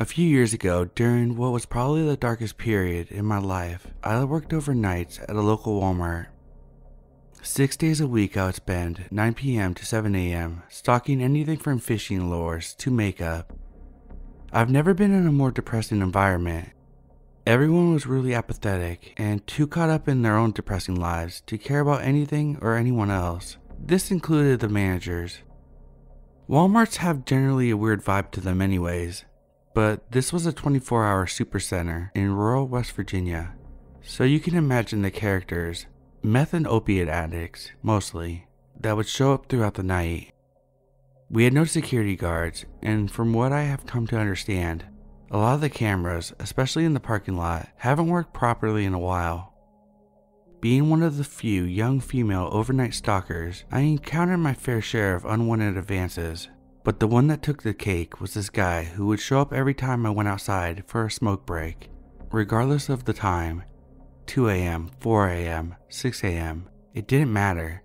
few years ago, during what was probably the darkest period in my life, I worked overnights at a local Walmart. 6 days a week I would spend 9 p.m. to 7 a.m. stocking anything from fishing lures to makeup. I've never been in a more depressing environment. Everyone was really apathetic and too caught up in their own depressing lives to care about anything or anyone else. This included the managers. Walmarts have generally a weird vibe to them anyways, but this was a 24-hour supercenter in rural West Virginia, so you can imagine the characters, meth and opiate addicts mostly, that would show up throughout the night. We had no security guards, and from what I have come to understand, a lot of the cameras, especially in the parking lot, haven't worked properly in a while. Being one of the few young female overnight stalkers, I encountered my fair share of unwanted advances, but the one that took the cake was this guy who would show up every time I went outside for a smoke break, regardless of the time. 2 a.m., 4 a.m., 6 a.m., it didn't matter.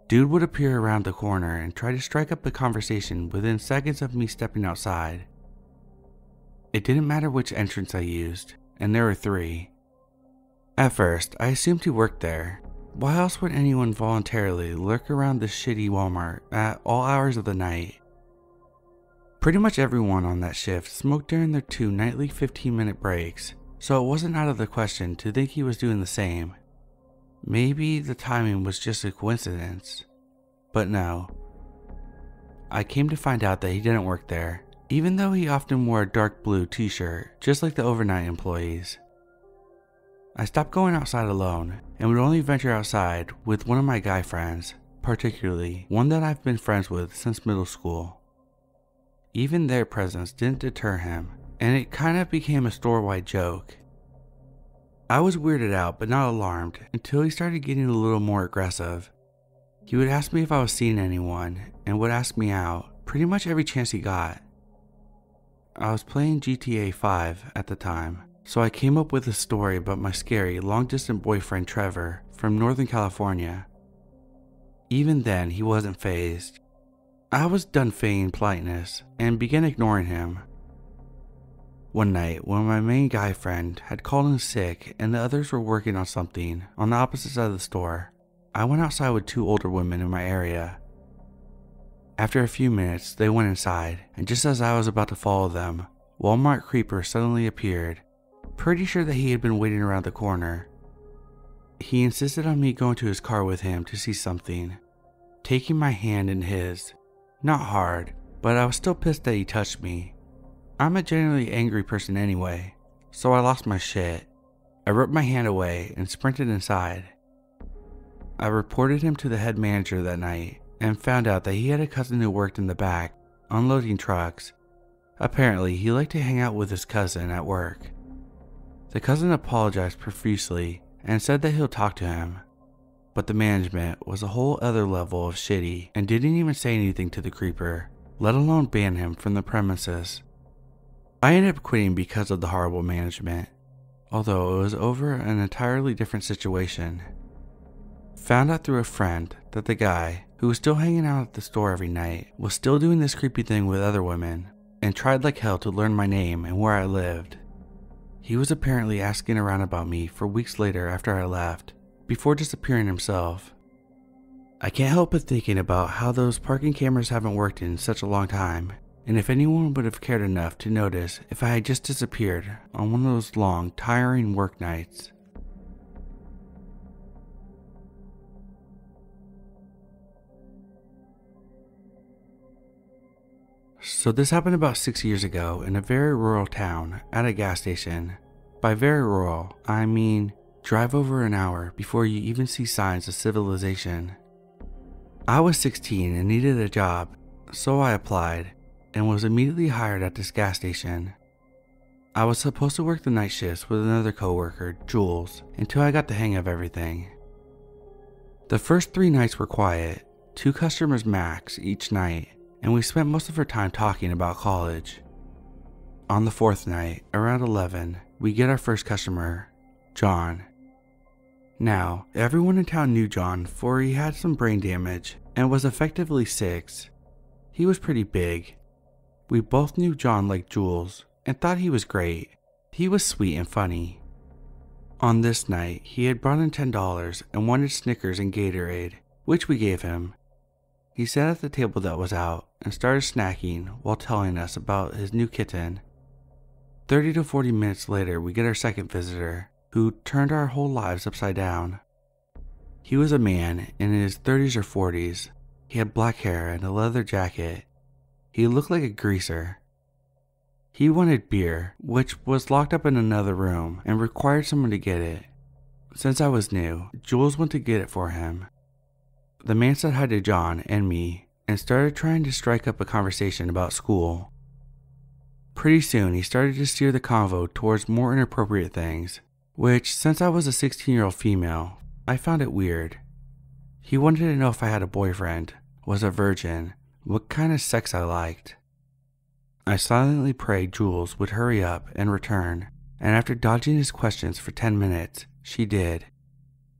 Dude would appear around the corner and try to strike up a conversation within seconds of me stepping outside. It didn't matter which entrance I used, and there were 3. At first, I assumed he worked there. Why else would anyone voluntarily lurk around this shitty Walmart at all hours of the night? Pretty much everyone on that shift smoked during their 2 nightly 15-minute breaks, so it wasn't out of the question to think he was doing the same. Maybe the timing was just a coincidence, but no. I came to find out that he didn't work there, even though he often wore a dark blue t-shirt, just like the overnight employees. I stopped going outside alone, and would only venture outside with one of my guy friends, particularly one that I've been friends with since middle school. Even their presence didn't deter him, and it kind of became a store-wide joke. I was weirded out but not alarmed until he started getting a little more aggressive. He would ask me if I was seeing anyone, and would ask me out pretty much every chance he got. I was playing GTA 5 at the time, so I came up with a story about my scary long-distance boyfriend Trevor from Northern California. Even then, he wasn't fazed. I was done feigning politeness and began ignoring him. One night, when my main guy friend had called in sick and the others were working on something on the opposite side of the store, I went outside with 2 older women in my area. After a few minutes, they went inside, and just as I was about to follow them, Walmart Creeper suddenly appeared, pretty sure that he had been waiting around the corner. He insisted on me going to his car with him to see something, taking my hand in his. Not hard, but I was still pissed that he touched me. I'm a generally angry person anyway, so I lost my shit. I ripped my hand away and sprinted inside. I reported him to the head manager that night and found out that he had a cousin who worked in the back, unloading trucks. Apparently, he liked to hang out with his cousin at work. The cousin apologized profusely and said that he'll talk to him, but the management was a whole other level of shitty and didn't even say anything to the creeper, let alone ban him from the premises. I ended up quitting because of the horrible management, although it was over an entirely different situation. Found out through a friend that the guy, who was still hanging out at the store every night, was still doing this creepy thing with other women, and tried like hell to learn my name and where I lived. He was apparently asking around about me for weeks later after I left, before disappearing himself. I can't help but thinking about how those parking cameras haven't worked in such a long time, and if anyone would have cared enough to notice if I had just disappeared on one of those long, tiring work nights. So this happened about 6 years ago in a very rural town at a gas station. By very rural, I mean drive over an hour before you even see signs of civilization. I was 16 and needed a job, so I applied and was immediately hired at this gas station. I was supposed to work the night shifts with another coworker, Jules, until I got the hang of everything. The first 3 nights were quiet, 2 customers max each night, and we spent most of our time talking about college. On the 4th night, around 11, we get our first customer, John. Now, everyone in town knew John, for he had some brain damage and was effectively 6. He was pretty big. We both knew John liked Jules, and thought he was great. He was sweet and funny. On this night, he had brought in $10 and wanted Snickers and Gatorade, which we gave him. He sat at the table that was out and started snacking while telling us about his new kitten. 30 to 40 minutes later, we get our second visitor, who turned our whole lives upside down. He was a man in his 30s or 40s. He had black hair and a leather jacket. He looked like a greaser. He wanted beer, which was locked up in another room and required someone to get it. Since I was new, Jules went to get it for him. The man said hi to John and me and started trying to strike up a conversation about school. Pretty soon, he started to steer the convo towards more inappropriate things, which, since I was a 16-year-old female, I found it weird. He wanted to know if I had a boyfriend, was a virgin, what kind of sex I liked. I silently prayed Jules would hurry up and return, and after dodging his questions for 10 minutes, she did.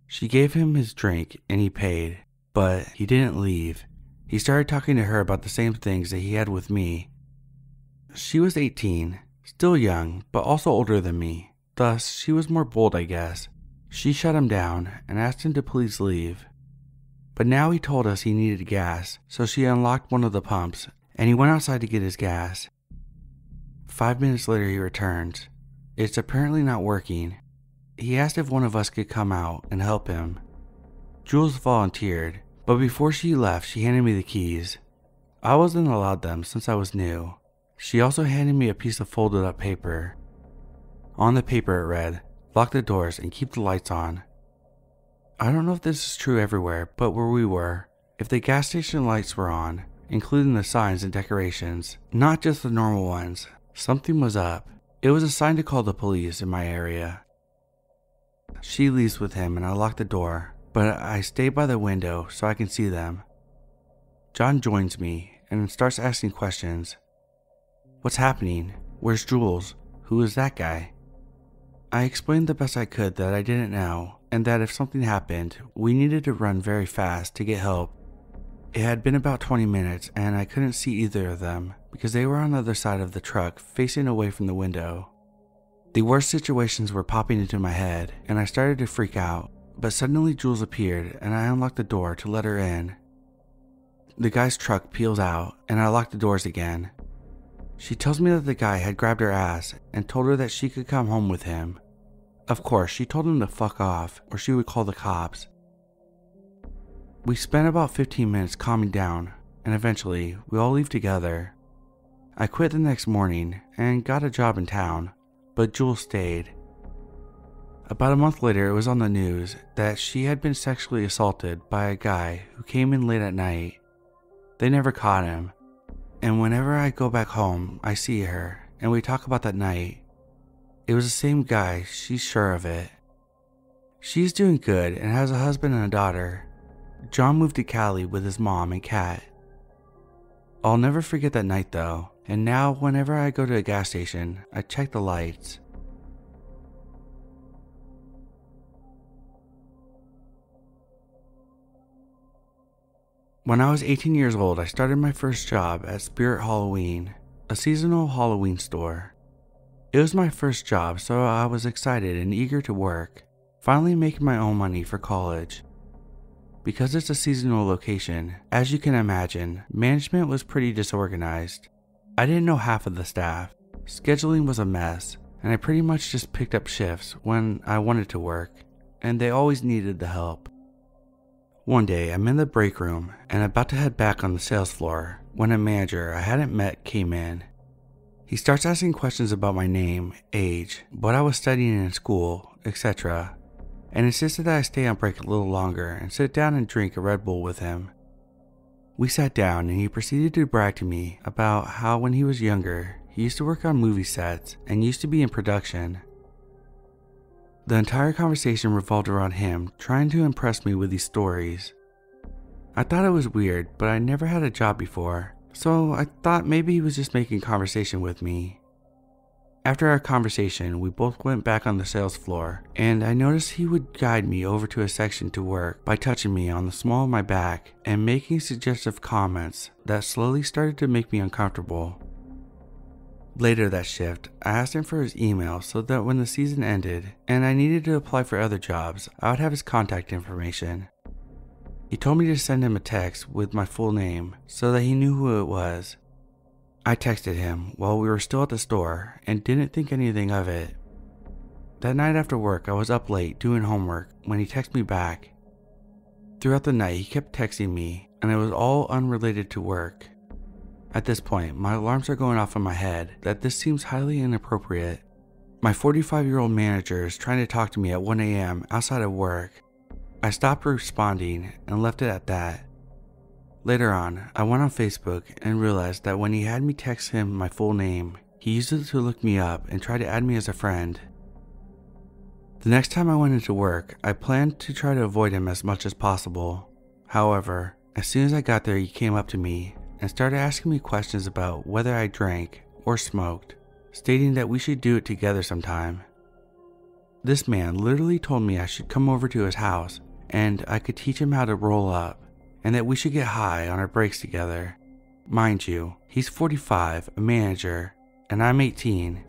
She gave him his drink and he paid, but he didn't leave. He started talking to her about the same things that he had with me. She was 18, still young, but also older than me. Thus, she was more bold, I guess. She shut him down and asked him to please leave. But now he told us he needed gas, so she unlocked one of the pumps, and he went outside to get his gas. 5 minutes later he returns. It's apparently not working. He asked if one of us could come out and help him. Jules volunteered, but before she left she handed me the keys. I wasn't allowed them since I was new. She also handed me a piece of folded up paper. On the paper it read, "Lock the doors and keep the lights on." I don't know if this is true everywhere, but where we were, if the gas station lights were on, including the signs and decorations, not just the normal ones, something was up. It was a sign to call the police in my area. She leaves with him and I lock the door, but I stay by the window so I can see them. John joins me and starts asking questions. What's happening? Where's Jules? Who is that guy? I explained the best I could that I didn't know, and that if something happened, we needed to run very fast to get help. It had been about 20 minutes and I couldn't see either of them because they were on the other side of the truck facing away from the window. The worst situations were popping into my head and I started to freak out, but suddenly Jules appeared and I unlocked the door to let her in. The guy's truck peels out and I lock the doors again. She tells me that the guy had grabbed her ass and told her that she could come home with him. Of course, she told him to fuck off or she would call the cops. We spent about 15 minutes calming down and eventually we all leave together. I quit the next morning and got a job in town, but Jules stayed. About a month later, it was on the news that she had been sexually assaulted by a guy who came in late at night. They never caught him. And whenever I go back home, I see her, and we talk about that night. It was the same guy, she's sure of it. She's doing good and has a husband and a daughter. John moved to Cali with his mom and cat. I'll never forget that night though, and now whenever I go to a gas station, I check the lights. When I was 18 years old, I started my first job at Spirit Halloween, a seasonal Halloween store. It was my first job, so I was excited and eager to work, finally making my own money for college. Because it's a seasonal location, as you can imagine, management was pretty disorganized. I didn't know half of the staff, scheduling was a mess, and I pretty much just picked up shifts when I wanted to work, and they always needed the help. One day, I'm in the break room and about to head back on the sales floor when a manager I hadn't met came in. He starts asking questions about my name, age, what I was studying in school, etc., and insisted that I stay on break a little longer and sit down and drink a Red Bull with him. We sat down and he proceeded to brag to me about how when he was younger, he used to work on movie sets and used to be in production. The entire conversation revolved around him trying to impress me with these stories. I thought it was weird, but I never had a job before, so I thought maybe he was just making conversation with me. After our conversation, we both went back on the sales floor, and I noticed he would guide me over to a section to work by touching me on the small of my back and making suggestive comments that slowly started to make me uncomfortable. Later that shift, I asked him for his email so that when the season ended and I needed to apply for other jobs, I would have his contact information. He told me to send him a text with my full name so that he knew who it was. I texted him while we were still at the store and didn't think anything of it. That night after work, I was up late doing homework when he texted me back. Throughout the night, he kept texting me, and it was all unrelated to work. At this point, my alarms are going off in my head that this seems highly inappropriate. My 45-year-old manager is trying to talk to me at 1 a.m. outside of work. I stopped responding and left it at that. Later on, I went on Facebook and realized that when he had me text him my full name, he used it to look me up and try to add me as a friend. The next time I went into work, I planned to try to avoid him as much as possible. However, as soon as I got there, he came up to me and started asking me questions about whether I drank or smoked, stating that we should do it together sometime. This man literally told me I should come over to his house and I could teach him how to roll up, and that we should get high on our breaks together. Mind you, he's 45, a manager, and I'm 18.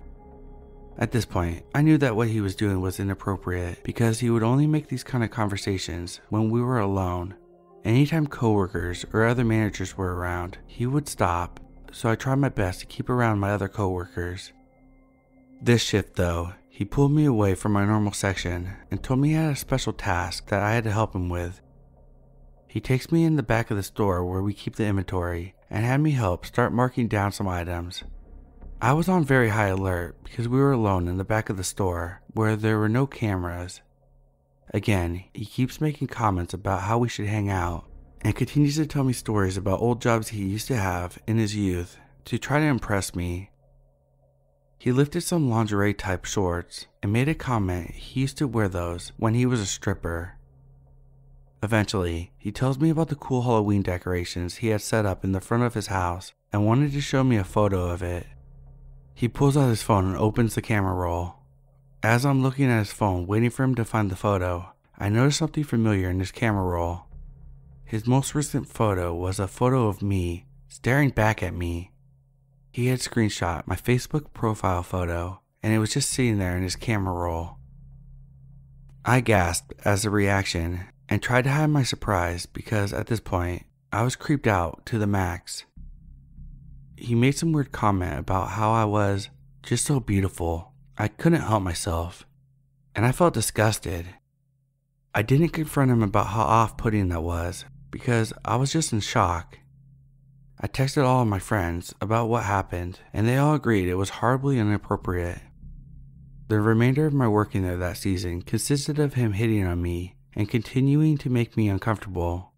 At this point, I knew that what he was doing was inappropriate because he would only make these kind of conversations when we were alone. Anytime coworkers or other managers were around, he would stop, so I tried my best to keep around my other coworkers. This shift though, he pulled me away from my normal section and told me he had a special task that I had to help him with. He takes me in the back of the store where we keep the inventory and had me help start marking down some items. I was on very high alert because we were alone in the back of the store where there were no cameras. Again, he keeps making comments about how we should hang out and continues to tell me stories about old jobs he used to have in his youth to try to impress me. He lifted some lingerie type shorts and made a comment he used to wear those when he was a stripper. Eventually, he tells me about the cool Halloween decorations he had set up in the front of his house and wanted to show me a photo of it. He pulls out his phone and opens the camera roll. As I'm looking at his phone waiting for him to find the photo, I notice something familiar in his camera roll. His most recent photo was a photo of me staring back at me. He had screenshot my Facebook profile photo and it was just sitting there in his camera roll. I gasped as a reaction and tried to hide my surprise because at this point, I was creeped out to the max. He made some weird comment about how I was just so beautiful. I couldn't help myself, and I felt disgusted. I didn't confront him about how off-putting that was because I was just in shock. I texted all of my friends about what happened, and they all agreed it was horribly inappropriate. The remainder of my working there that season consisted of him hitting on me and continuing to make me uncomfortable.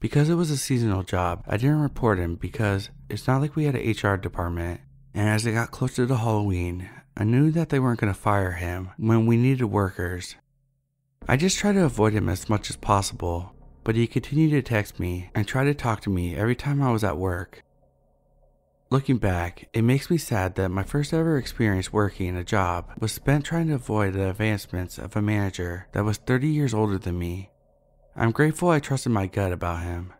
Because it was a seasonal job, I didn't report him because it's not like we had an HR department, and as it got closer to Halloween, I knew that they weren't going to fire him when we needed workers. I just tried to avoid him as much as possible, but he continued to text me and try to talk to me every time I was at work. Looking back, it makes me sad that my first ever experience working a job was spent trying to avoid the advancements of a manager that was 30 years older than me. I'm grateful I trusted my gut about him.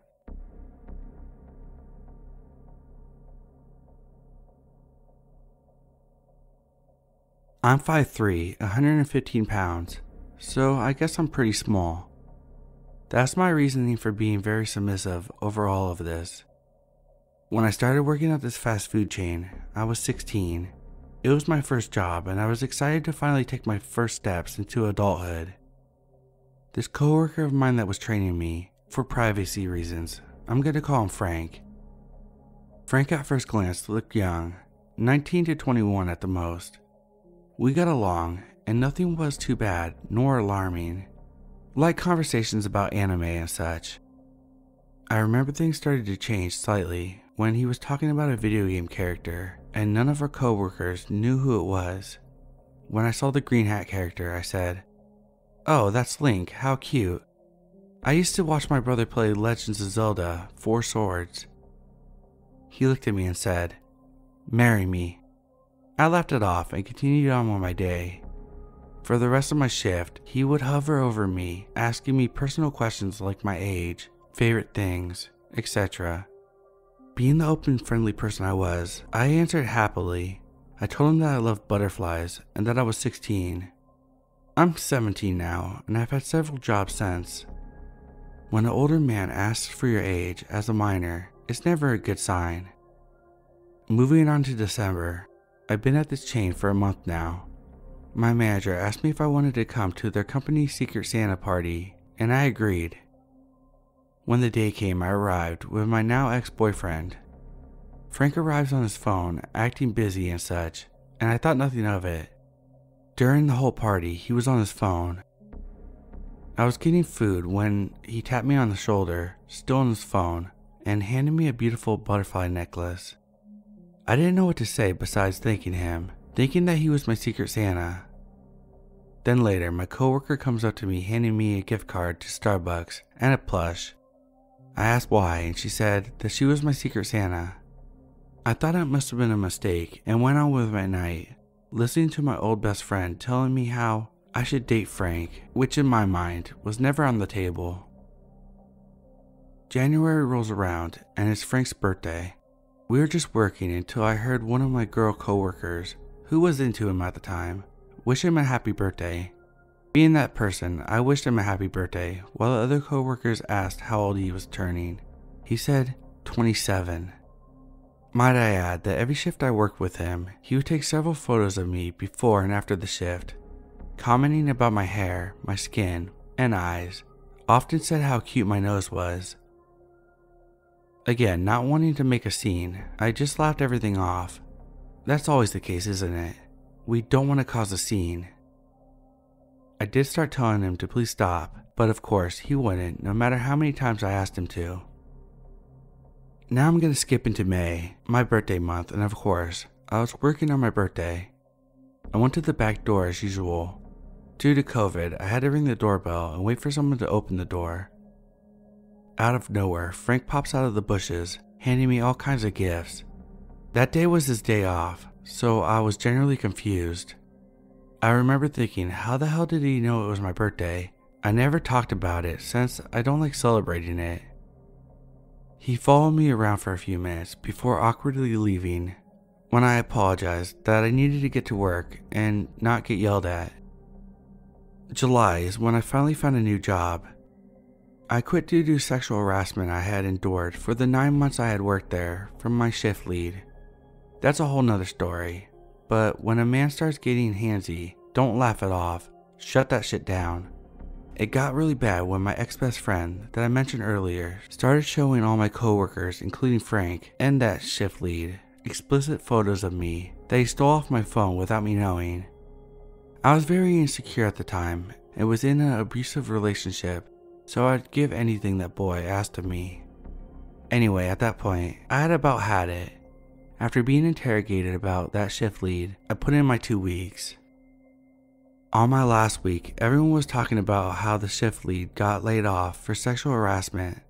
I'm 5'3", 115 pounds, so I guess I'm pretty small. That's my reasoning for being very submissive over all of this. When I started working at this fast food chain, I was 16. It was my first job and I was excited to finally take my first steps into adulthood. This coworker of mine that was training me, for privacy reasons, I'm going to call him Frank. Frank at first glance looked young, 19 to 21 at the most. We got along and nothing was too bad nor alarming. Light conversations about anime and such. I remember things started to change slightly when he was talking about a video game character and none of our coworkers knew who it was. When I saw the green hat character, I said, "Oh, that's Link, how cute. I used to watch my brother play Legends of Zelda, 4 Swords." He looked at me and said, "Marry me." I laughed it off and continued on with my day. For the rest of my shift, he would hover over me, asking me personal questions like my age, favorite things, etc. Being the open, friendly person I was, I answered happily, I told him that I loved butterflies and that I was 16. I'm 17 now, and I've had several jobs since. When an older man asks for your age as a minor, it's never a good sign. Moving on to December, I've been at this chain for a month now. My manager asked me if I wanted to come to their company's Secret Santa party, and I agreed. When the day came, I arrived with my now ex-boyfriend. Frank arrives on his phone, acting busy and such, and I thought nothing of it. During the whole party, he was on his phone. I was getting food when he tapped me on the shoulder, still on his phone, and handed me a beautiful butterfly necklace. I didn't know what to say besides thanking him, thinking that he was my Secret Santa. Then later, my coworker comes up to me handing me a gift card to Starbucks and a plush. I asked why, and she said that she was my Secret Santa. I thought it must have been a mistake and went on with my night, listening to my old best friend telling me how I should date Frank, which in my mind was never on the table. January rolls around and it's Frank's birthday. We were just working until I heard one of my girl coworkers, who was into him at the time, wish him a happy birthday. Being that person, I wished him a happy birthday while the other coworkers asked how old he was turning. He said 27. Might I add that every shift I worked with him, he would take several photos of me before and after the shift, commenting about my hair, my skin, and eyes, often said how cute my nose was. Again, not wanting to make a scene, I just laughed everything off. That's always the case, isn't it? We don't want to cause a scene. I did start telling him to please stop, but of course he wouldn't, no matter how many times I asked him to. Now I'm going to skip into May, my birthday month, and of course, I was working on my birthday. I went to the back door as usual. Due to COVID, I had to ring the doorbell and wait for someone to open the door. Out of nowhere, Frank pops out of the bushes, handing me all kinds of gifts. That day was his day off, so I was generally confused. I remember thinking, how the hell did he know it was my birthday? I never talked about it since I don't like celebrating it. He followed me around for a few minutes before awkwardly leaving, when I apologized that I needed to get to work and not get yelled at. July is when I finally found a new job. I quit due to sexual harassment I had endured for the 9 months I had worked there from my shift lead. That's a whole nother story, but when a man starts getting handsy, don't laugh it off, shut that shit down. It got really bad when my ex-best friend that I mentioned earlier started showing all my coworkers, including Frank and that shift lead, explicit photos of me that he stole off my phone without me knowing. I was very insecure at the time and was in an abusive relationship, so I'd give anything that boy asked of me. Anyway, at that point, I had about had it. After being interrogated about that shift lead, I put in my 2 weeks. On my last week, everyone was talking about how the shift lead got laid off for sexual harassment.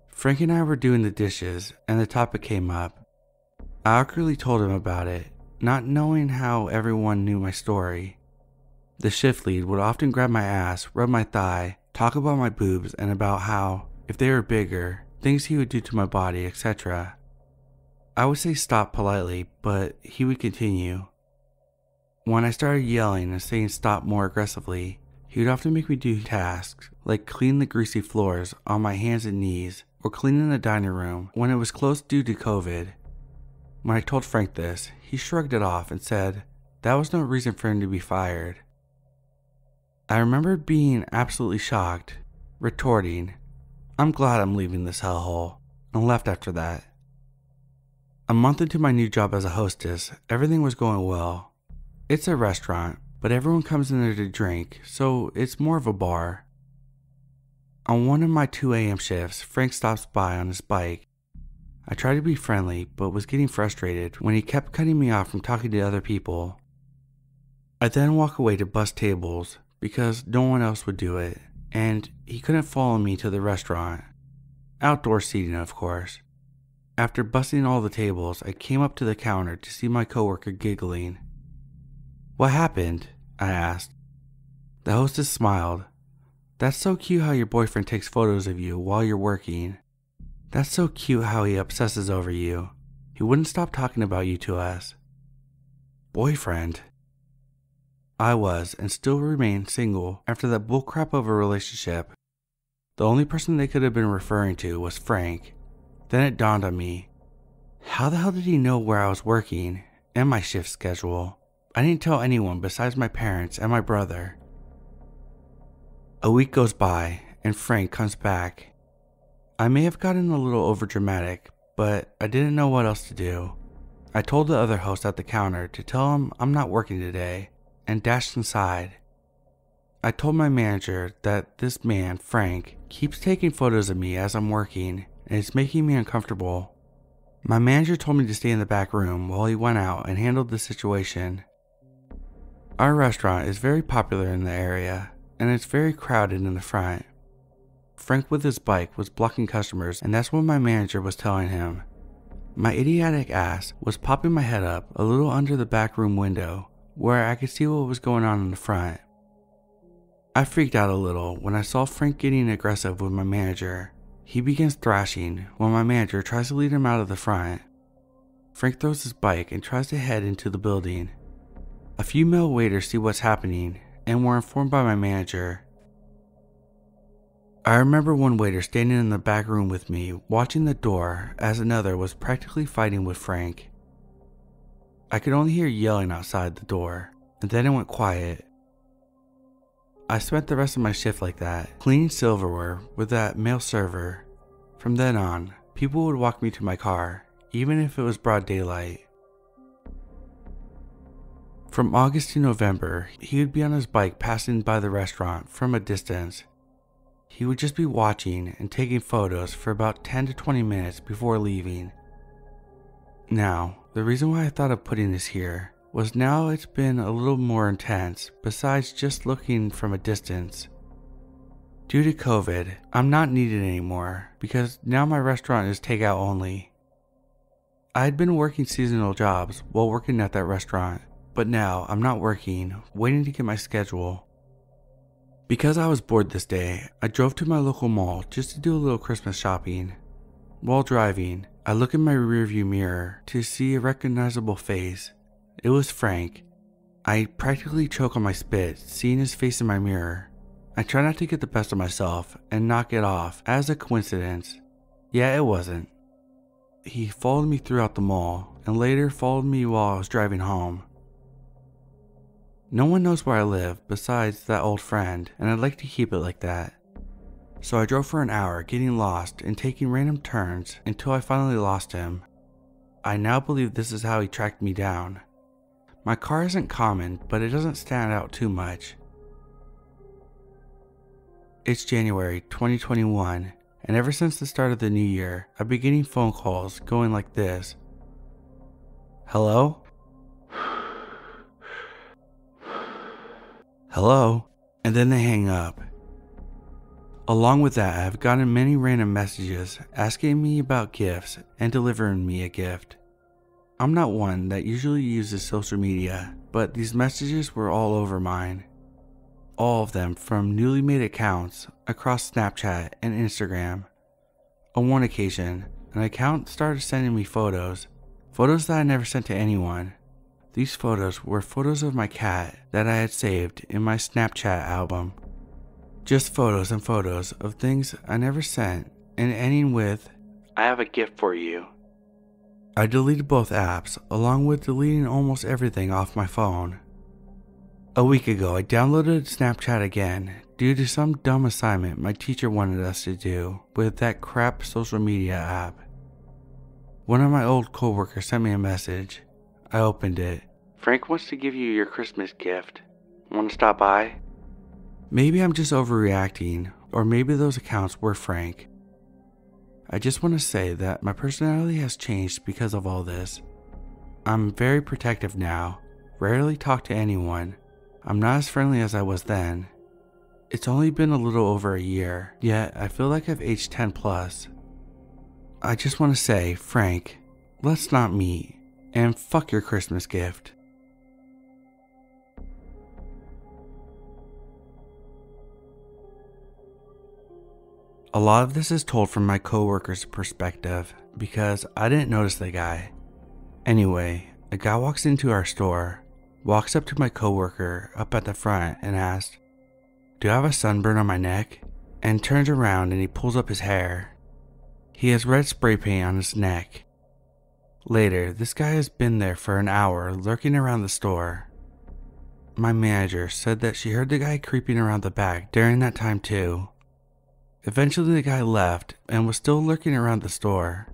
Frank and I were doing the dishes and the topic came up. I awkwardly told him about it, not knowing how everyone knew my story. The shift lead would often grab my ass, rub my thigh, talk about my boobs and about how, if they were bigger, things he would do to my body, etc. I would say stop politely, but he would continue. When I started yelling and saying stop more aggressively, he would often make me do tasks like clean the greasy floors on my hands and knees or cleaning the dining room when it was closed due to COVID. When I told Frank this, he shrugged it off and said that was no reason for him to be fired. I remember being absolutely shocked, retorting, "I'm glad I'm leaving this hellhole," and left after that. A month into my new job as a hostess, everything was going well. It's a restaurant, but everyone comes in there to drink, so it's more of a bar. On one of my 2 a.m. shifts, Frank stops by on his bike. I tried to be friendly, but was getting frustrated when he kept cutting me off from talking to other people. I then walk away to bus tables because no one else would do it, and he couldn't follow me to the restaurant. Outdoor seating, of course. After busting all the tables, I came up to the counter to see my coworker giggling. "What happened?" I asked. The hostess smiled. "That's so cute how your boyfriend takes photos of you while you're working. That's so cute how he obsesses over you. He wouldn't stop talking about you to us." boyfriend. I was and still remain single after that bullcrap of a relationship. The only person they could have been referring to was Frank. Then it dawned on me. How the hell did he know where I was working and my shift schedule? I didn't tell anyone besides my parents and my brother. A week goes by and Frank comes back. I may have gotten a little overdramatic, but I didn't know what else to do. I told the other host at the counter to tell him I'm not working today and dashed inside. I told my manager that this man, Frank, keeps taking photos of me as I'm working and it's making me uncomfortable. My manager told me to stay in the back room while he went out and handled the situation. Our restaurant is very popular in the area and it's very crowded in the front. Frank with his bike was blocking customers and that's what my manager was telling him. My idiotic ass was popping my head up a little under the back room window where I could see what was going on in the front. I freaked out a little when I saw Frank getting aggressive with my manager. He begins thrashing when my manager tries to lead him out of the front. Frank throws his bike and tries to head into the building. A few male waiters see what's happening and were informed by my manager. I remember one waiter standing in the back room with me watching the door as another was practically fighting with Frank. I could only hear yelling outside the door, and then it went quiet. I spent the rest of my shift like that, cleaning silverware with that male server. From then on, people would walk me to my car, even if it was broad daylight. From August to November, he would be on his bike passing by the restaurant from a distance. He would just be watching and taking photos for about 10 to 20 minutes before leaving. Now, the reason why I thought of putting this here was now it's been a little more intense besides just looking from a distance. Due to COVID, I'm not needed anymore because now my restaurant is takeout only. I had been working seasonal jobs while working at that restaurant, but now I'm not working, waiting to get my schedule. Because I was bored this day, I drove to my local mall just to do a little Christmas shopping. While driving, I look in my rearview mirror to see a recognizable face. It was Frank. I practically choke on my spit seeing his face in my mirror. I try not to get the best of myself and knock it off as a coincidence. Yeah, it wasn't. He followed me throughout the mall and later followed me while I was driving home. No one knows where I live besides that old friend, and I'd like to keep it like that. So I drove for an hour getting lost and taking random turns until I finally lost him. I now believe this is how he tracked me down. My car isn't common, but it doesn't stand out too much. It's January 2021, and ever since the start of the new year, I've been getting phone calls going like this. Hello? Hello? And then they hang up. Along with that, I've gotten many random messages asking me about gifts and delivering me a gift. I'm not one that usually uses social media, but these messages were all over mine. All of them from newly made accounts across Snapchat and Instagram. On one occasion, an account started sending me photos that I never sent to anyone. These photos were photos of my cat that I had saved in my Snapchat album. Just photos and photos of things I never sent and ending with, "I have a gift for you." I deleted both apps along with deleting almost everything off my phone. A week ago I downloaded Snapchat again due to some dumb assignment my teacher wanted us to do with that crap social media app. One of my old coworkers sent me a message. I opened it. "Frank wants to give you your Christmas gift. Want to stop by?" Maybe I'm just overreacting, or maybe those accounts were Frank. I just want to say that my personality has changed because of all this. I'm very protective now, rarely talk to anyone. I'm not as friendly as I was then. It's only been a little over a year, yet I feel like I've aged 10 plus. I just want to say, Frank, let's not meet. And fuck your Christmas gift. A lot of this is told from my coworker's perspective because I didn't notice the guy. Anyway, a guy walks into our store. walks up to my coworker up at the front and asks, "Do I have a sunburn on my neck?" and turns around and he pulls up his hair. He has red spray paint on his neck. Later, this guy has been there for an hour lurking around the store. My manager said that she heard the guy creeping around the back during that time too. Eventually the guy left and was still lurking around the store.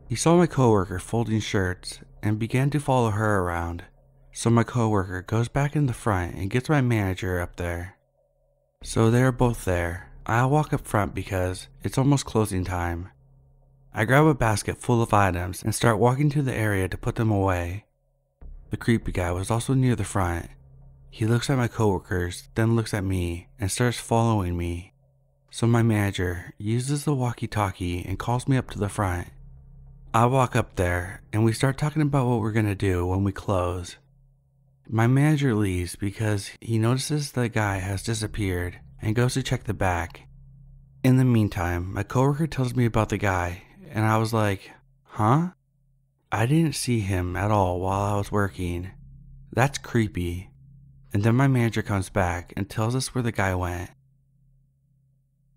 He saw my coworker folding shirts and began to follow her around. So my coworker goes back in the front and gets my manager up there. So they are both there. I walk up front because it's almost closing time. I grab a basket full of items and start walking to the area to put them away. The creepy guy was also near the front. He looks at my coworkers, then looks at me and starts following me. So my manager uses the walkie-talkie and calls me up to the front. I walk up there and we start talking about what we're gonna do when we close. My manager leaves because he notices the guy has disappeared and goes to check the back. In the meantime, my coworker tells me about the guy and I was like, huh? I didn't see him at all while I was working. That's creepy. And then my manager comes back and tells us where the guy went.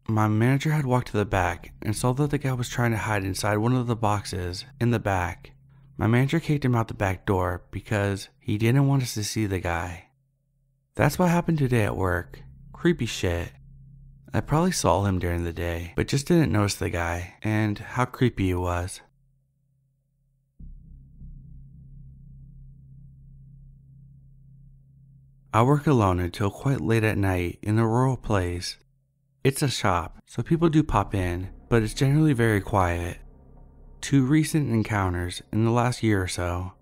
My manager had walked to the back and saw that the guy was trying to hide inside one of the boxes in the back. My manager kicked him out the back door because he didn't want us to see the guy. That's what happened today at work. Creepy shit. I probably saw him during the day, but just didn't notice the guy and how creepy he was. I work alone until quite late at night in a rural place. It's a shop, so people do pop in, but it's generally very quiet. 2 recent encounters in the last year or so.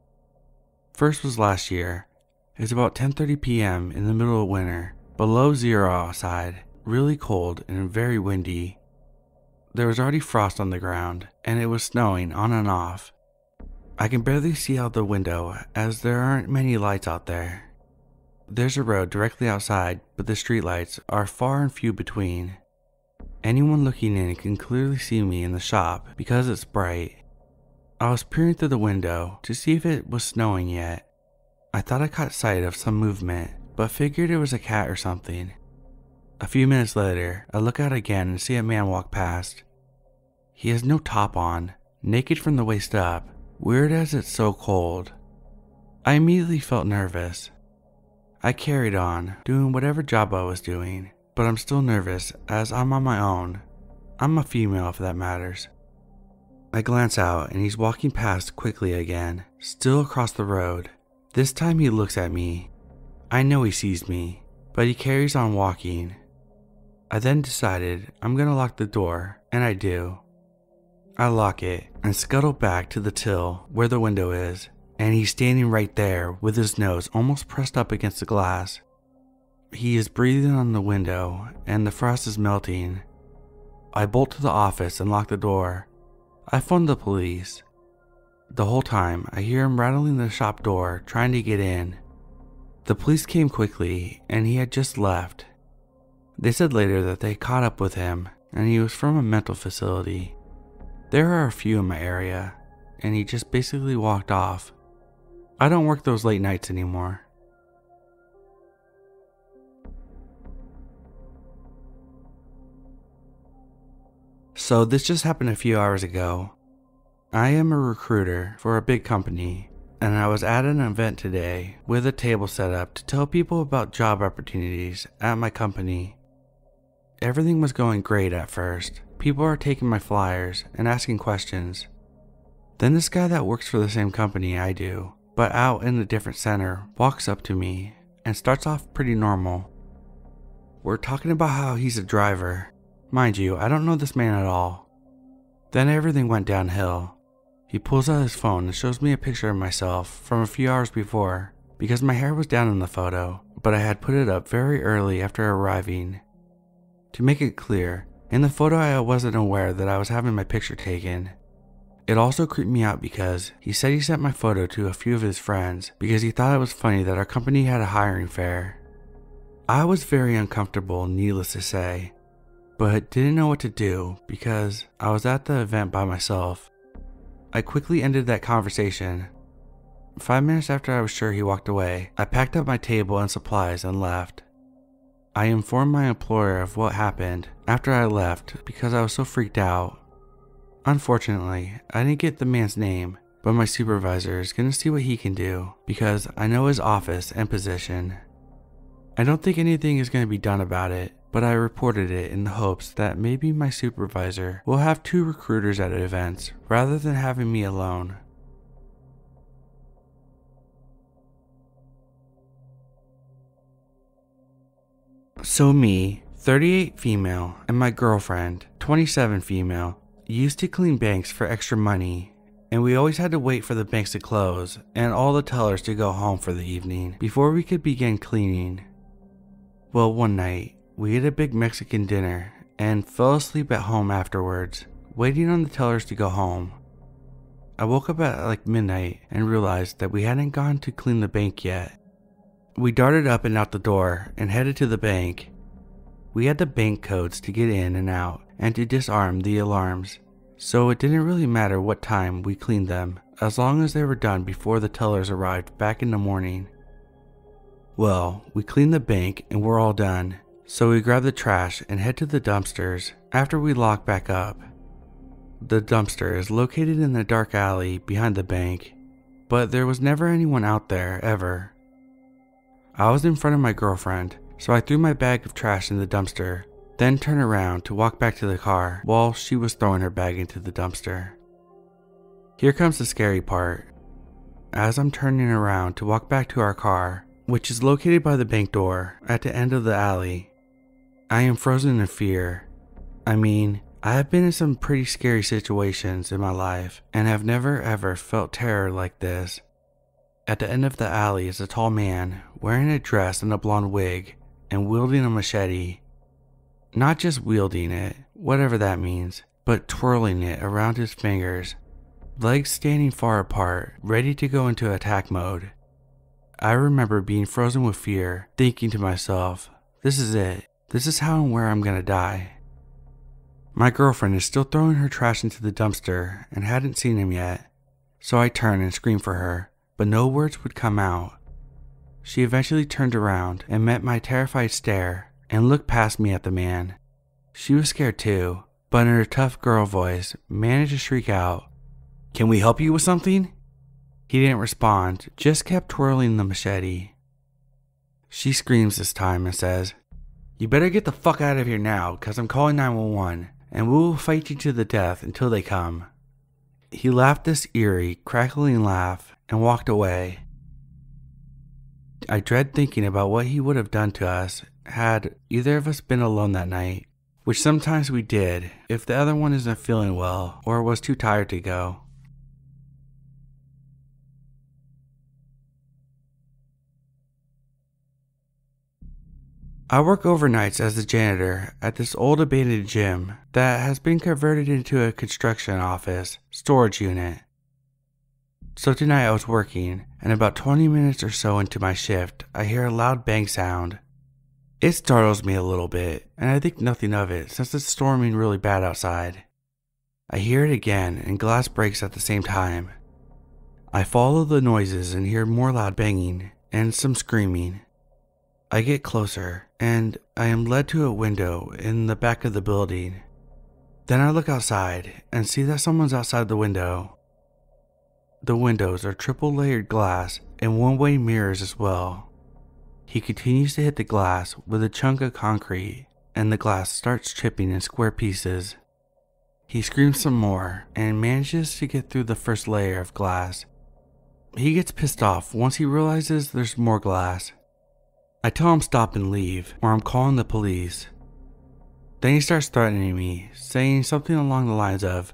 First was last year. It's about 10:30 p.m. in the middle of winter, below zero outside, really cold and very windy. There was already frost on the ground, and it was snowing on and off. I can barely see out the window as there aren't many lights out there. There's a road directly outside, but the streetlights are far and few between. Anyone looking in can clearly see me in the shop because it's bright. I was peering through the window to see if it was snowing yet. I thought I caught sight of some movement, but figured it was a cat or something. A few minutes later, I look out again and see a man walk past. He has no top on, naked from the waist up, weird as it's so cold. I immediately felt nervous. I carried on, doing whatever job I was doing, but I'm still nervous as I'm on my own. I'm a female if that matters. I glance out and he's walking past quickly again, still across the road. This time he looks at me. I know he sees me, but he carries on walking. I then decided I'm gonna lock the door, and I do. I lock it and scuttle back to the till where the window is. And he's standing right there with his nose almost pressed up against the glass. He is breathing on the window and the frost is melting. I bolt to the office and lock the door. I phone the police. The whole time I hear him rattling the shop door trying to get in. The police came quickly and he had just left. They said later that they caught up with him and he was from a mental facility. There are a few in my area and he just basically walked off. I don't work those late nights anymore. So this just happened a few hours ago. I am a recruiter for a big company, and I was at an event today with a table set up to tell people about job opportunities at my company. Everything was going great at first. People are taking my flyers and asking questions. Then this guy that works for the same company I do, but out in a different center, walks up to me and starts off pretty normal. We're talking about how he's a driver. Mind you, I don't know this man at all. Then everything went downhill. He pulls out his phone and shows me a picture of myself from a few hours before, because my hair was down in the photo, but I had put it up very early after arriving. To make it clear, in the photo I wasn't aware that I was having my picture taken. It also creeped me out because he said he sent my photo to a few of his friends because he thought it was funny that our company had a hiring fair. I was very uncomfortable, needless to say, but didn't know what to do because I was at the event by myself. I quickly ended that conversation. 5 minutes after I was sure he walked away, I packed up my table and supplies and left. I informed my employer of what happened after I left because I was so freaked out. Unfortunately, I didn't get the man's name, but my supervisor is going to see what he can do because I know his office and position. I don't think anything is going to be done about it, but I reported it in the hopes that maybe my supervisor will have 2 recruiters at events rather than having me alone. So me, 38 female, and my girlfriend, 27 female, used to clean banks for extra money, and we always had to wait for the banks to close and all the tellers to go home for the evening before we could begin cleaning. Well, one night, we ate a big Mexican dinner and fell asleep at home afterwards, waiting on the tellers to go home. I woke up at like midnight and realized that we hadn't gone to clean the bank yet. We darted up and out the door and headed to the bank. We had the bank codes to get in and out and to disarm the alarms, so it didn't really matter what time we cleaned them as long as they were done before the tellers arrived back in the morning. Well, we cleaned the bank and we're all done, so we grab the trash and head to the dumpsters after we lock back up. The dumpster is located in the dark alley behind the bank, but there was never anyone out there ever. I was in front of my girlfriend, so I threw my bag of trash in the dumpster, then turned around to walk back to the car while she was throwing her bag into the dumpster. Here comes the scary part. As I'm turning around to walk back to our car, which is located by the bank door at the end of the alley, I am frozen in fear. I mean, I have been in some pretty scary situations in my life and have never ever felt terror like this. At the end of the alley is a tall man wearing a dress and a blonde wig and wielding a machete. Not just wielding it, whatever that means, but twirling it around his fingers, legs standing far apart, ready to go into attack mode. I remember being frozen with fear, thinking to myself, this is it. This is how and where I'm gonna die. My girlfriend is still throwing her trash into the dumpster and hadn't seen him yet, so I turned and screamed for her, but no words would come out. She eventually turned around and met my terrified stare and looked past me at the man. She was scared too, but in her tough girl voice managed to shriek out, "Can we help you with something?" He didn't respond, just kept twirling the machete. She screams this time and says, "You better get the fuck out of here now, cause I'm calling 911, and we will fight you to the death until they come." He laughed this eerie, crackling laugh and walked away. I dread thinking about what he would have done to us had either of us been alone that night, which sometimes we did if the other one isn't feeling well or was too tired to go. I work overnights as a janitor at this old abandoned gym that has been converted into a construction office storage unit. So tonight I was working, and about 20 minutes or so into my shift, I hear a loud bang sound. It startles me a little bit, and I think nothing of it since it's storming really bad outside. I hear it again, and glass breaks at the same time. I follow the noises and hear more loud banging and some screaming. I get closer, and I am led to a window in the back of the building. Then I look outside and see that someone's outside the window. The windows are triple layered glass and one-way mirrors as well. He continues to hit the glass with a chunk of concrete, and the glass starts chipping in square pieces. He screams some more and manages to get through the first layer of glass. He gets pissed off once he realizes there's more glass. I tell him stop and leave, or I'm calling the police. Then he starts threatening me, saying something along the lines of,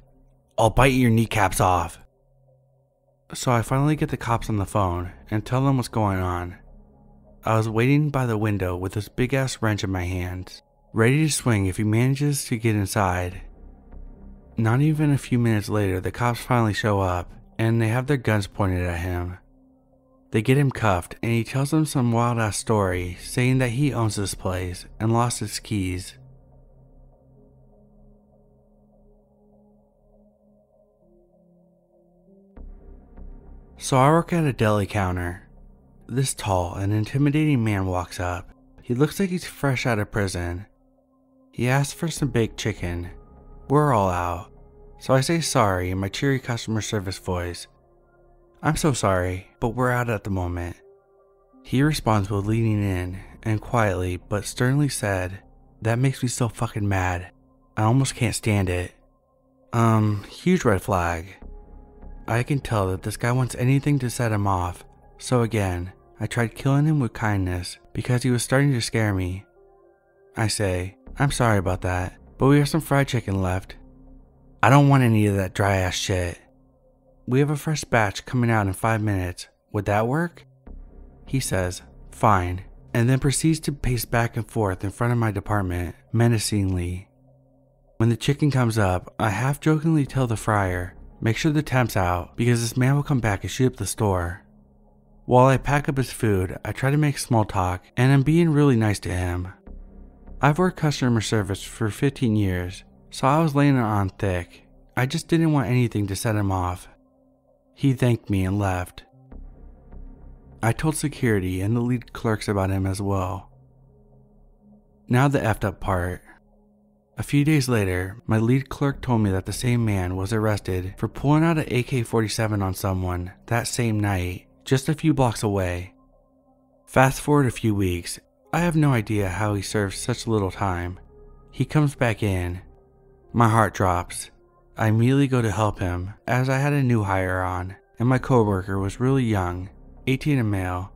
"I'll bite your kneecaps off." So I finally get the cops on the phone and tell them what's going on. I was waiting by the window with this big ass wrench in my hands, ready to swing if he manages to get inside. Not even a few minutes later, the cops finally show up and they have their guns pointed at him. They get him cuffed and he tells them some wild ass story saying that he owns this place and lost his keys. So I work at a deli counter. This tall and intimidating man walks up. He looks like he's fresh out of prison. He asks for some baked chicken. We're all out, so I say sorry in my cheery customer service voice. I'm so sorry, but we're out at the moment. He responds with leaning in and quietly but sternly said, "That makes me so fucking mad. I almost can't stand it." Huge red flag. I can tell that this guy wants anything to set him off, so again, I tried killing him with kindness because he was starting to scare me. I say, "I'm sorry about that, but we have some fried chicken left." "I don't want any of that dry ass shit." "We have a fresh batch coming out in 5 minutes. Would that work?" He says, "Fine," and then proceeds to pace back and forth in front of my department, menacingly. When the chicken comes up, I half-jokingly tell the fryer, "Make sure the temp's out, because this man will come back and shoot up the store." While I pack up his food, I try to make small talk, and I'm being really nice to him. I've worked customer service for 15 years, so I was laying it on thick. I just didn't want anything to set him off. He thanked me and left. I told security and the lead clerks about him as well. Now the effed up part. A few days later, my lead clerk told me that the same man was arrested for pulling out an AK-47 on someone that same night, just a few blocks away. Fast forward a few weeks, I have no idea how he served such little time. He comes back in. My heart drops. I immediately go to help him, as I had a new hire on, and my coworker was really young, 18 and male.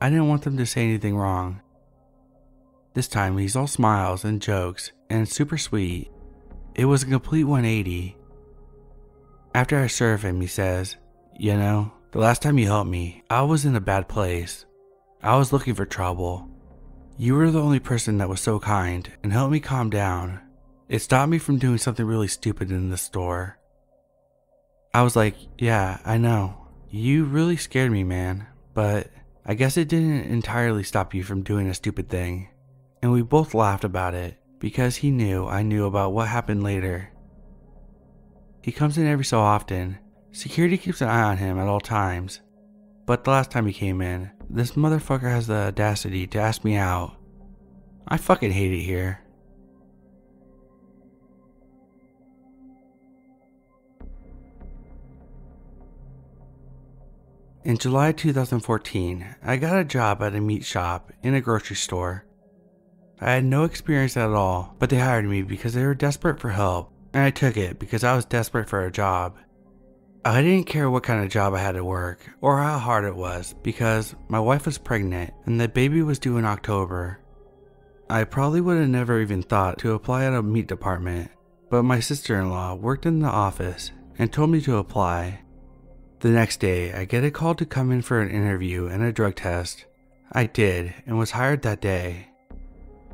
I didn't want them to say anything wrong. This time he's all smiles and jokes and super sweet. It was a complete 180. After I serve him, he says, "You know, the last time you helped me, I was in a bad place. I was looking for trouble. You were the only person that was so kind and helped me calm down. It stopped me from doing something really stupid in the store." I was like, "Yeah, I know. You really scared me, man, but I guess it didn't entirely stop you from doing a stupid thing." And we both laughed about it because he knew I knew about what happened later. He comes in every so often. Security keeps an eye on him at all times. But the last time he came in, this motherfucker has the audacity to ask me out. I fucking hate it here. In July 2014, I got a job at a meat shop in a grocery store. I had no experience at all, but they hired me because they were desperate for help, and I took it because I was desperate for a job. I didn't care what kind of job I had to work, or how hard it was, because my wife was pregnant and the baby was due in October. I probably would have never even thought to apply at a meat department, but my sister-in-law worked in the office and told me to apply. The next day, I get a call to come in for an interview and a drug test. I did, and was hired that day.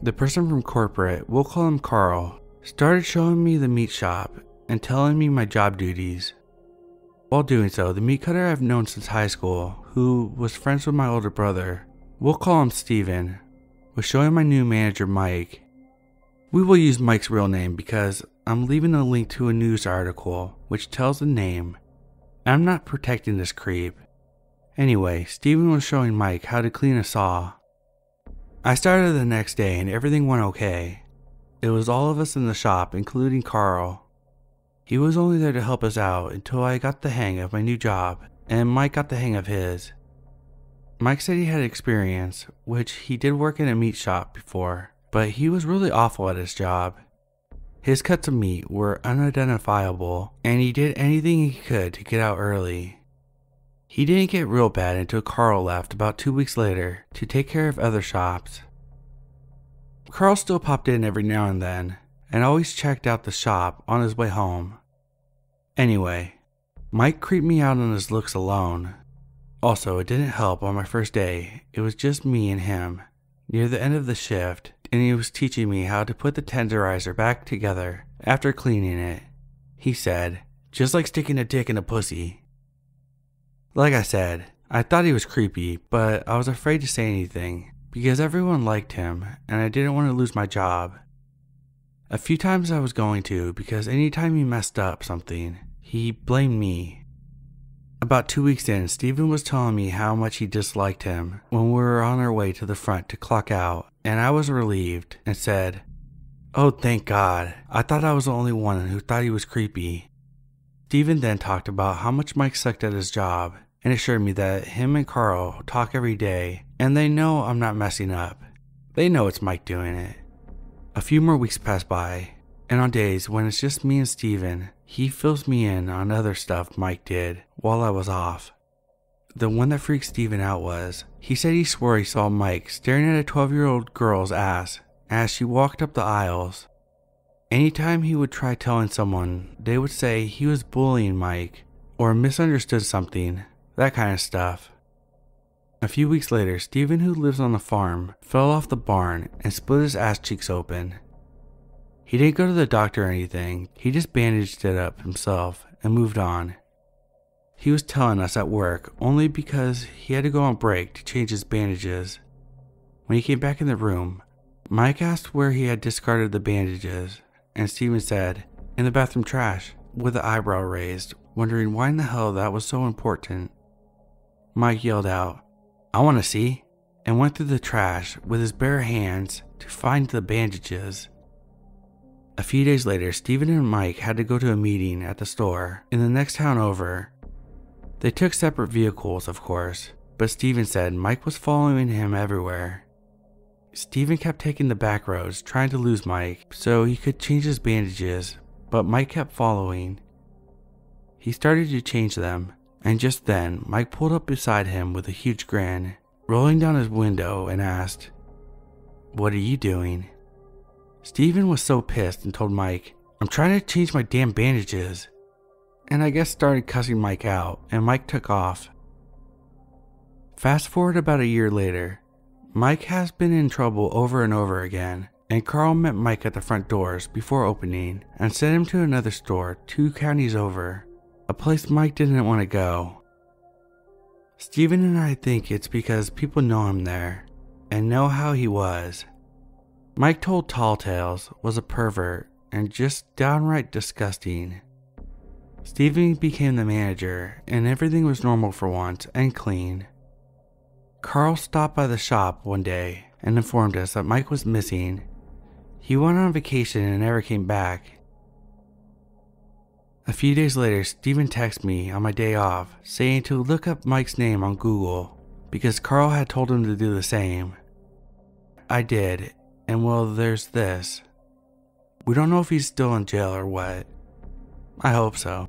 The person from corporate, we'll call him Carl, started showing me the meat shop and telling me my job duties. While doing so, the meat cutter I've known since high school, who was friends with my older brother, we'll call him Steven, was showing my new manager Mike. We will use Mike's real name because I'm leaving a link to a news article which tells the name. I'm not protecting this creep. Anyway, Steven was showing Mike how to clean a saw. I started the next day and everything went okay. It was all of us in the shop, including Carl. He was only there to help us out until I got the hang of my new job, and Mike got the hang of his. Mike said he had experience, which he did work in a meat shop before, but he was really awful at his job. His cuts of meat were unidentifiable, and he did anything he could to get out early. He didn't get real bad until Carl left about 2 weeks later to take care of other shops. Carl still popped in every now and then, and always checked out the shop on his way home. Anyway, Mike creeped me out on his looks alone. Also, it didn't help on my first day. It was just me and him, near the end of the shift, and he was teaching me how to put the tenderizer back together after cleaning it. He said, "Just like sticking a dick in a pussy." Like I said, I thought he was creepy, but I was afraid to say anything because everyone liked him and I didn't want to lose my job. A few times I was going to because anytime he messed up something, he blamed me. About 2 weeks in, Steven was telling me how much he disliked him when we were on our way to the front to clock out, and I was relieved and said, "Oh, thank God. I thought I was the only one who thought he was creepy." Steven then talked about how much Mike sucked at his job and assured me that him and Carl talk every day and they know I'm not messing up. They know it's Mike doing it. A few more weeks pass by, and on days when it's just me and Steven, he fills me in on other stuff Mike did while I was off. The one that freaked Steven out was, he said he swore he saw Mike staring at a 12-year-old girl's ass as she walked up the aisles. Anytime he would try telling someone, they would say he was bullying Mike or misunderstood something, that kind of stuff. A few weeks later, Steven, who lives on the farm, fell off the barn and split his ass cheeks open. He didn't go to the doctor or anything, he just bandaged it up himself and moved on. He was telling us at work only because he had to go on break to change his bandages. When he came back in the room, Mike asked where he had discarded the bandages, and Steven said, "In the bathroom trash," with the eyebrow raised, wondering why in the hell that was so important. Mike yelled out, "I want to see," and went through the trash with his bare hands to find the bandages. A few days later, Steven and Mike had to go to a meeting at the store in the next town over. They took separate vehicles, of course, but Steven said Mike was following him everywhere. Steven kept taking the back roads, trying to lose Mike so he could change his bandages, but Mike kept following. He started to change them, and just then, Mike pulled up beside him with a huge grin, rolling down his window and asked, "What are you doing?" Steven was so pissed and told Mike, "I'm trying to change my damn bandages," and I guess started cussing Mike out, and Mike took off. Fast forward about a year later, Mike has been in trouble over and over again, and Carl met Mike at the front doors before opening and sent him to another store 2 counties over, a place Mike didn't want to go. Steven and I think it's because people know him there and know how he was. Mike told tall tales, was a pervert, and just downright disgusting. Steven became the manager, and everything was normal for once and clean. Carl stopped by the shop one day and informed us that Mike was missing. He went on vacation and never came back. A few days later, Steven texted me on my day off saying to look up Mike's name on Google because Carl had told him to do the same. I did, and well, there's this. We don't know if he's still in jail or what. I hope so.